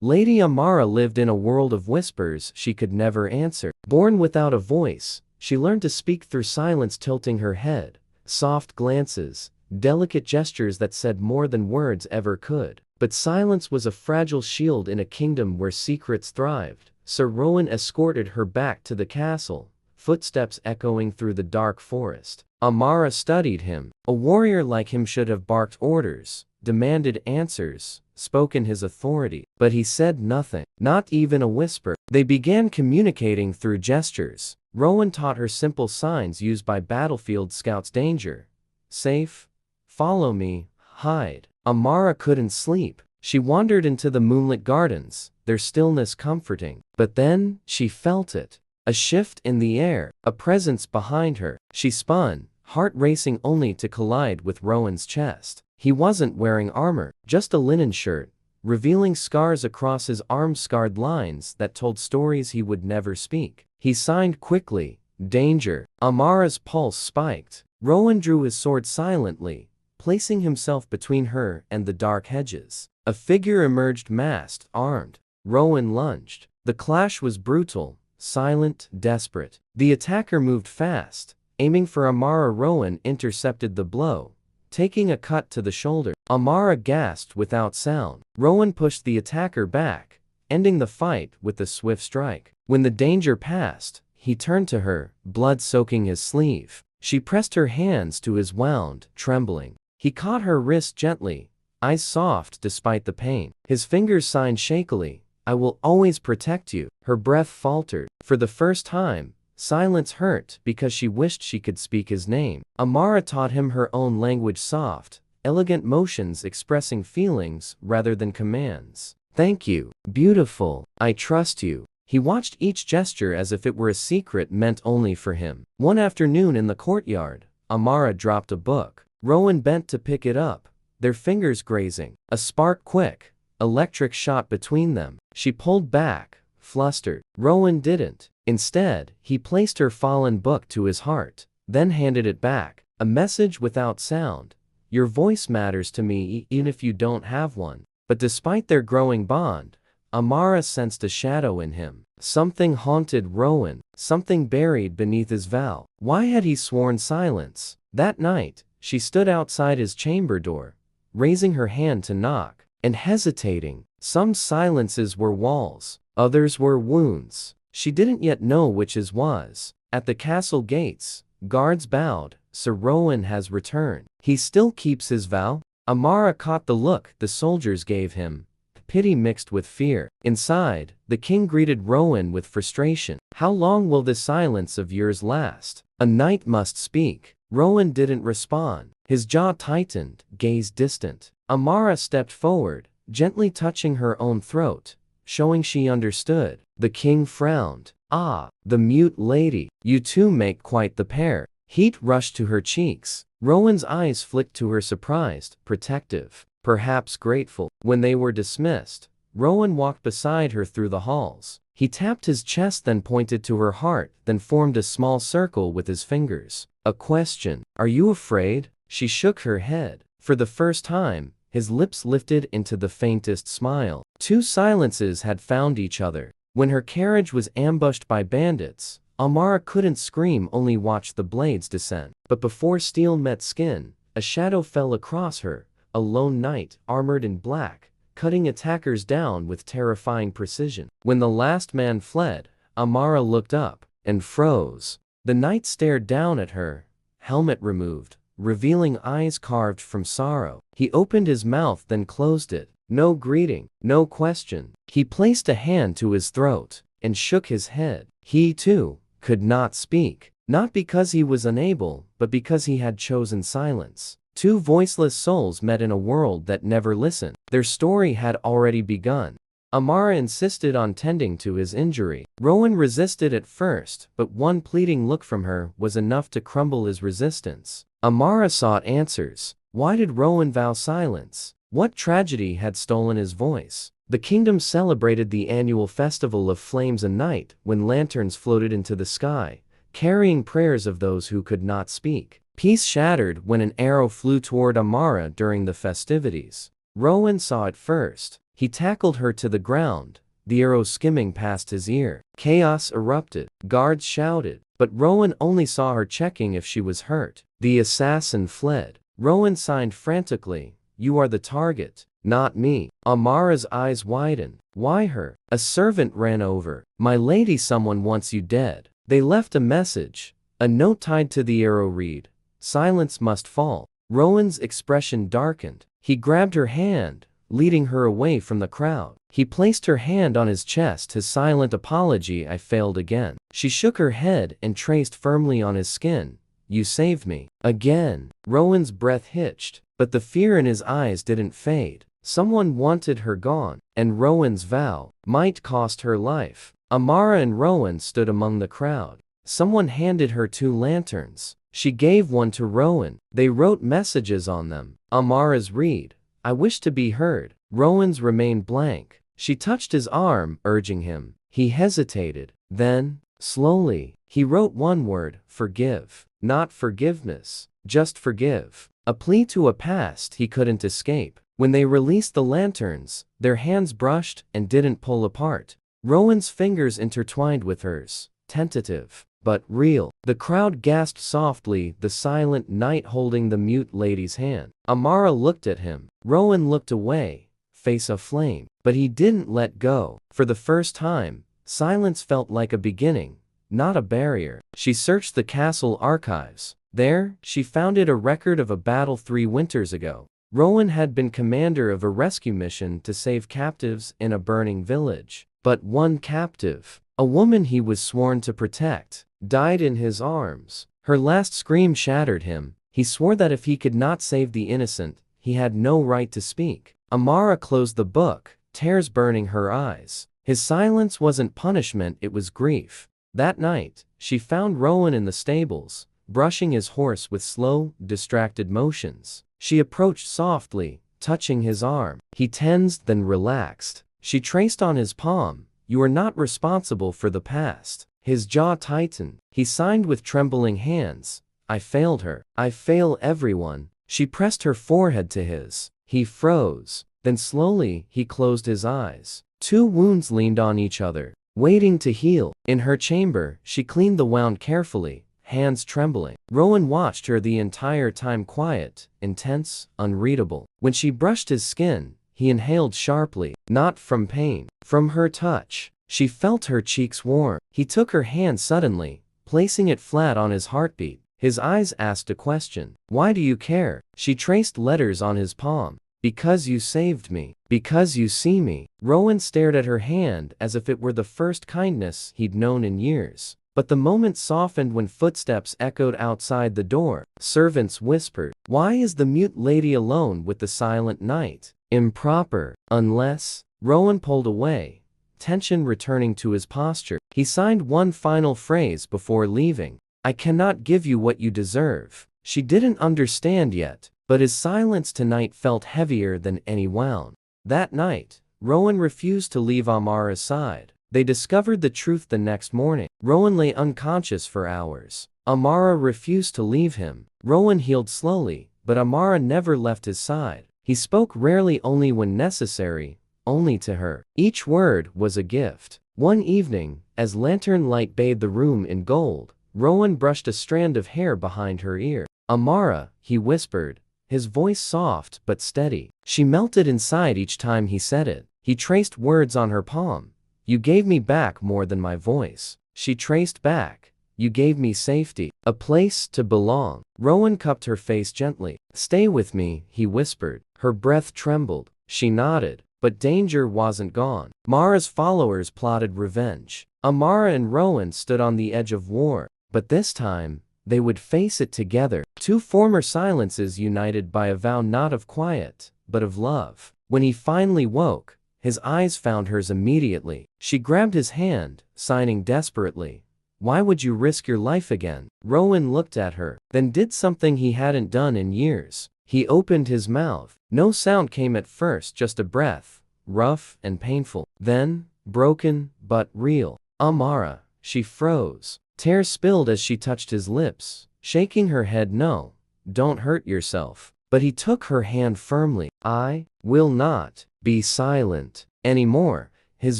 Lady Amara lived in a world of whispers she could never answer. Born without a voice, she learned to speak through silence, tilting her head, soft glances, delicate gestures that said more than words ever could. But silence was a fragile shield in a kingdom where secrets thrived. Sir Rowan escorted her back to the castle, footsteps echoing through the dark forest. Amara studied him. A warrior like him should have barked orders, demanded answers, spoken his authority. But he said nothing, not even a whisper. They began communicating through gestures. Rowan taught her simple signs used by battlefield scouts: danger, safe, follow me, hide. Amara couldn't sleep. She wandered into the moonlit gardens, their stillness comforting. But then, she felt it. A shift in the air, a presence behind her. She spun, heart racing, only to collide with Rowan's chest. He wasn't wearing armor, just a linen shirt, revealing scars across his arms, scarred lines that told stories he would never speak. He signed quickly, danger. Amara's pulse spiked. Rowan drew his sword silently, placing himself between her and the dark hedges. A figure emerged, masked, armed. Rowan lunged. The clash was brutal, silent, desperate. The attacker moved fast, aiming for Amara. Rowan intercepted the blow, taking a cut to the shoulder. Amara gasped without sound. Rowan pushed the attacker back, ending the fight with a swift strike. When the danger passed, he turned to her, blood soaking his sleeve. She pressed her hands to his wound, trembling. He caught her wrist gently, eyes soft despite the pain. His fingers signed shakily, "I will always protect you." Her breath faltered. For the first time, silence hurt because she wished she could speak his name. Amara taught him her own language: soft, elegant motions expressing feelings rather than commands. "Thank you, beautiful. I trust you." He watched each gesture as if it were a secret meant only for him. One afternoon in the courtyard, Amara dropped a book. Rowan bent to pick it up, their fingers grazing. A spark, quick, electric, shot between them. She pulled back, flustered. Rowan didn't. Instead, he placed her fallen book to his heart, then handed it back. A message without sound: "Your voice matters to me even if you don't have one." But despite their growing bond, Amara sensed a shadow in him. Something haunted Rowan, something buried beneath his vow. Why had he sworn silence? That night, she stood outside his chamber door, raising her hand to knock, and hesitating. Some silences were walls, others were wounds. She didn't yet know which his was. At the castle gates, guards bowed. "Sir Rowan has returned. He still keeps his vow?" Amara caught the look the soldiers gave him, pity mixed with fear. Inside, the king greeted Rowan with frustration. "How long will this silence of yours last? A knight must speak." Rowan didn't respond. His jaw tightened, gaze distant. Amara stepped forward, gently touching her own throat, showing she understood. The king frowned. "Ah, the mute lady. You two make quite the pair." Heat rushed to her cheeks. Rowan's eyes flicked to her, surprised, protective, perhaps grateful. When they were dismissed, Rowan walked beside her through the halls. He tapped his chest, then pointed to her heart, then formed a small circle with his fingers. "A question. Are you afraid?" She shook her head. For the first time, his lips lifted into the faintest smile. Two silences had found each other. When her carriage was ambushed by bandits, Amara couldn't scream, only watch the blades descend. But before steel met skin, a shadow fell across her, a lone knight, armored in black, cutting attackers down with terrifying precision. When the last man fled, Amara looked up and froze. The knight stared down at her, helmet removed, revealing eyes carved from sorrow. He opened his mouth, then closed it. No greeting, no question. He placed a hand to his throat and shook his head. He, too, could not speak. Not because he was unable, but because he had chosen silence. Two voiceless souls met in a world that never listened. Their story had already begun. Amara insisted on tending to his injury. Rowan resisted at first, but one pleading look from her was enough to crumble his resistance. Amara sought answers. Why did Rowan vow silence? What tragedy had stolen his voice? The kingdom celebrated the annual festival of flames a night when lanterns floated into the sky, carrying prayers of those who could not speak. Peace shattered when an arrow flew toward Amara during the festivities. Rowan saw it first. He tackled her to the ground, the arrow skimming past his ear. Chaos erupted. Guards shouted, but Rowan only saw her checking if she was hurt. The assassin fled. Rowan signed frantically, "You are the target, not me." Amara's eyes widened. "Why her?" A servant ran over. "My lady, someone wants you dead." They left a message. A note tied to the arrow read, "Silence must fall." Rowan's expression darkened. He grabbed her hand, leading her away from the crowd. He placed her hand on his chest, his silent apology, "I failed again." She shook her head and traced firmly on his skin, "You saved me." Again. Rowan's breath hitched, but the fear in his eyes didn't fade. Someone wanted her gone, and Rowan's vow might cost her life. Amara and Rowan stood among the crowd. Someone handed her 2 lanterns. She gave one to Rowan. They wrote messages on them. Amara's read, "I wish to be heard." Rowan's remained blank. She touched his arm, urging him. He hesitated. Then, slowly, he wrote one word, "Forgive." Not forgiveness, just forgive. A plea to a past he couldn't escape. When they released the lanterns, their hands brushed and didn't pull apart. Rowan's fingers intertwined with hers, tentative, but real. The crowd gasped softly, the silent knight holding the mute lady's hand. Amara looked at him. Rowan looked away, face aflame. But he didn't let go. For the first time, silence felt like a beginning, not a barrier. She searched the castle archives. There, she found a record of a battle 3 winters ago. Rowan had been commander of a rescue mission to save captives in a burning village. But one captive, a woman he was sworn to protect, died in his arms. Her last scream shattered him. He swore that if he could not save the innocent, he had no right to speak. Amara closed the book, tears burning her eyes. His silence wasn't punishment, it was grief. That night, she found Rowan in the stables, brushing his horse with slow, distracted motions. She approached softly, touching his arm. He tensed, then relaxed. She traced on his palm, "You are not responsible for the past." His jaw tightened. He signed with trembling hands, "I failed her. I fail everyone." She pressed her forehead to his. He froze. Then slowly, he closed his eyes. 2 wounds leaned on each other, waiting to heal. In her chamber, she cleaned the wound carefully, hands trembling. Rowan watched her the entire time, quiet, intense, unreadable. When she brushed his skin, he inhaled sharply, not from pain, from her touch. She felt her cheeks warm. He took her hand suddenly, placing it flat on his heartbeat. His eyes asked a question. "Why do you care?" She traced letters on his palm. "Because you saved me. Because you see me." Rowan stared at her hand as if it were the first kindness he'd known in years. But the moment softened when footsteps echoed outside the door. Servants whispered, "Why is the mute lady alone with the silent knight?" Improper. Unless. Rowan pulled away, tension returning to his posture. He signed one final phrase before leaving. "I cannot give you what you deserve." She didn't understand yet, but his silence tonight felt heavier than any wound. That night, Rowan refused to leave Amara's side. They discovered the truth the next morning. Rowan lay unconscious for hours. Amara refused to leave him. Rowan healed slowly, but Amara never left his side. He spoke rarely, only when necessary, only to her. Each word was a gift. One evening, as lantern light bathed the room in gold, Rowan brushed a strand of hair behind her ear. "Amara," he whispered, his voice soft but steady. She melted inside each time he said it. He traced words on her palm. "You gave me back more than my voice." She traced back. "You gave me safety, a place to belong." Rowan cupped her face gently. "Stay with me," he whispered. Her breath trembled. She nodded. But danger wasn't gone. Mara's followers plotted revenge. Amara and Rowan stood on the edge of war. But this time, they would face it together. 2 former silences united by a vow not of quiet, but of love. When he finally woke, his eyes found hers immediately. She grabbed his hand, signing desperately. "Why would you risk your life again?" Rowan looked at her, then did something he hadn't done in years. He opened his mouth. No sound came at first, just a breath, rough and painful. Then, broken, but real. "Amara." She froze. Tears spilled as she touched his lips, shaking her head. "No, don't hurt yourself." But he took her hand firmly. "I will not." be silent anymore, his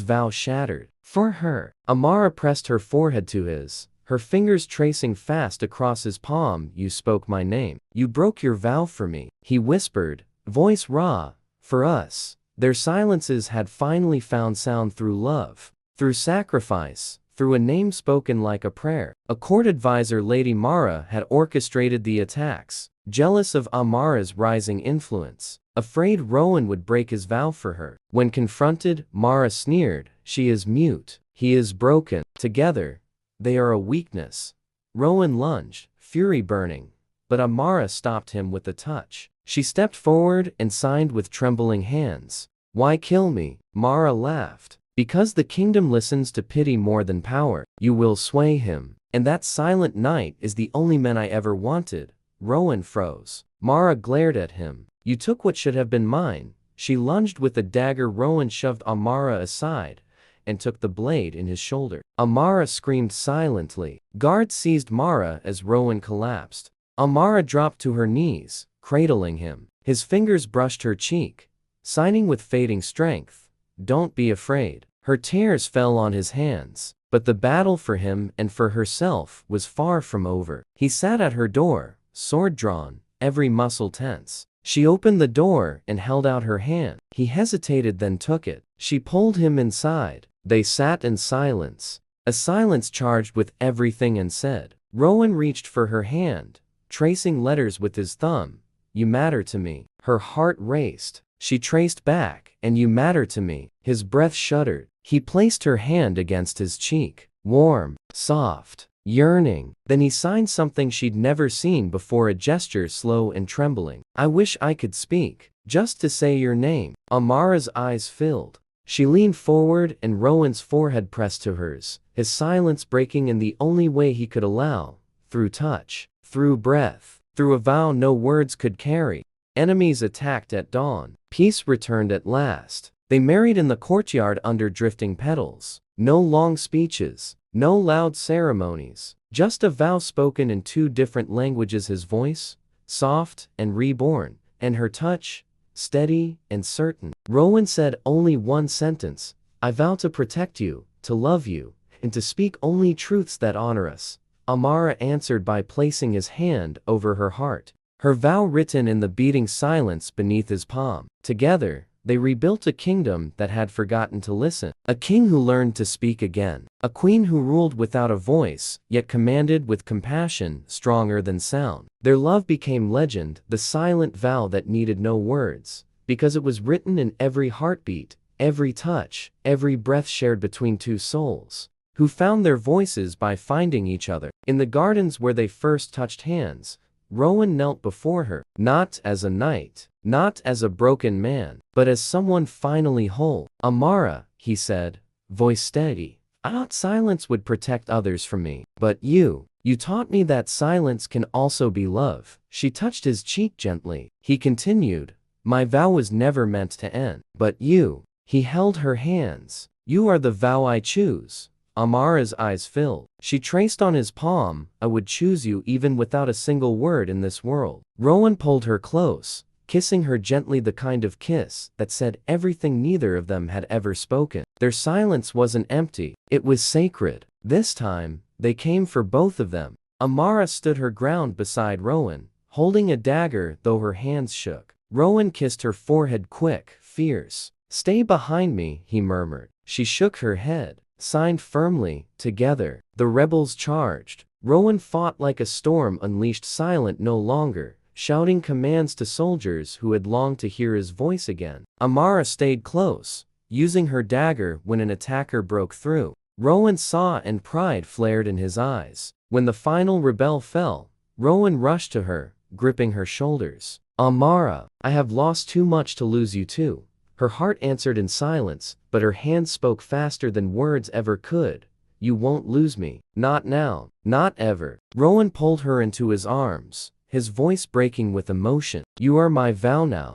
vow shattered. For her, Amara pressed her forehead to his, her fingers tracing fast across his palm. You spoke my name. You broke your vow for me, he whispered, voice raw. For us, their silences had finally found sound through love, through sacrifice, through a name spoken like a prayer. A court advisor, Lady Mara, had orchestrated the attacks, jealous of Amara's rising influence, afraid Rowan would break his vow for her. When confronted, Mara sneered, she is mute, he is broken. Together, they are a weakness. Rowan lunged, fury burning, but Amara stopped him with a touch. She stepped forward and signed with trembling hands. Why kill me? Mara laughed. Because the kingdom listens to pity more than power. You will sway him. And that silent knight is the only man I ever wanted. Rowan froze. Mara glared at him. You took what should have been mine. She lunged with a dagger. Rowan shoved Amara aside and took the blade in his shoulder. Amara screamed silently. Guards seized Mara as Rowan collapsed. Amara dropped to her knees, cradling him. His fingers brushed her cheek, signing with fading strength, don't be afraid. Her tears fell on his hands, but the battle for him and for herself was far from over. He sat at her door, sword drawn, every muscle tense. She opened the door and held out her hand. He hesitated, then took it. She pulled him inside. They sat in silence, a silence charged with everything unsaid. Rowan reached for her hand, tracing letters with his thumb. You matter to me. Her heart raced. She traced back, and you matter to me. His breath shuddered. He placed her hand against his cheek. Warm, soft, yearning. Then he signed something she'd never seen before, a gesture slow and trembling. I wish I could speak, just to say your name. Amara's eyes filled. She leaned forward and Rowan's forehead pressed to hers, his silence breaking in the only way he could allow, through touch, through breath, through a vow no words could carry. Enemies attacked at dawn. Peace returned at last. They married in the courtyard under drifting petals. No long speeches, no loud ceremonies, just a vow spoken in two different languages. His voice, soft and reborn, and her touch, steady and certain. Rowan said only one sentence, I vow to protect you, to love you, and to speak only truths that honor us. Amara answered by placing his hand over her heart, her vow written in the beating silence beneath his palm. Together, they rebuilt a kingdom that had forgotten to listen, a king who learned to speak again, a queen who ruled without a voice, yet commanded with compassion stronger than sound. Their love became legend, the silent vow that needed no words, because it was written in every heartbeat, every touch, every breath shared between two souls, who found their voices by finding each other. In the gardens where they first touched hands, Rowan knelt before her, not as a knight, not as a broken man, but as someone finally whole. Amara, he said, voice steady, I thought silence would protect others from me, but you taught me that silence can also be love. She touched his cheek gently. He continued, my vow was never meant to end, but you. He held her hands. You are the vow I choose. Amara's eyes filled. She traced on his palm, I would choose you even without a single word in this world. Rowan pulled her close, kissing her gently, the kind of kiss that said everything neither of them had ever spoken. Their silence wasn't empty, it was sacred. This time, they came for both of them. Amara stood her ground beside Rowan, holding a dagger though her hands shook. Rowan kissed her forehead quick, fierce. Stay behind me, he murmured. She shook her head. Signed firmly, together, the rebels charged. Rowan fought like a storm unleashed, silent no longer, shouting commands to soldiers who had longed to hear his voice again. Amara stayed close, using her dagger when an attacker broke through. Rowan saw and pride flared in his eyes. When the final rebel fell, Rowan rushed to her, gripping her shoulders. Amara, I have lost too much to lose you too. Her heart answered in silence, but her hands spoke faster than words ever could. You won't lose me. Not now. Not ever. Rowan pulled her into his arms, his voice breaking with emotion. You are my vow now.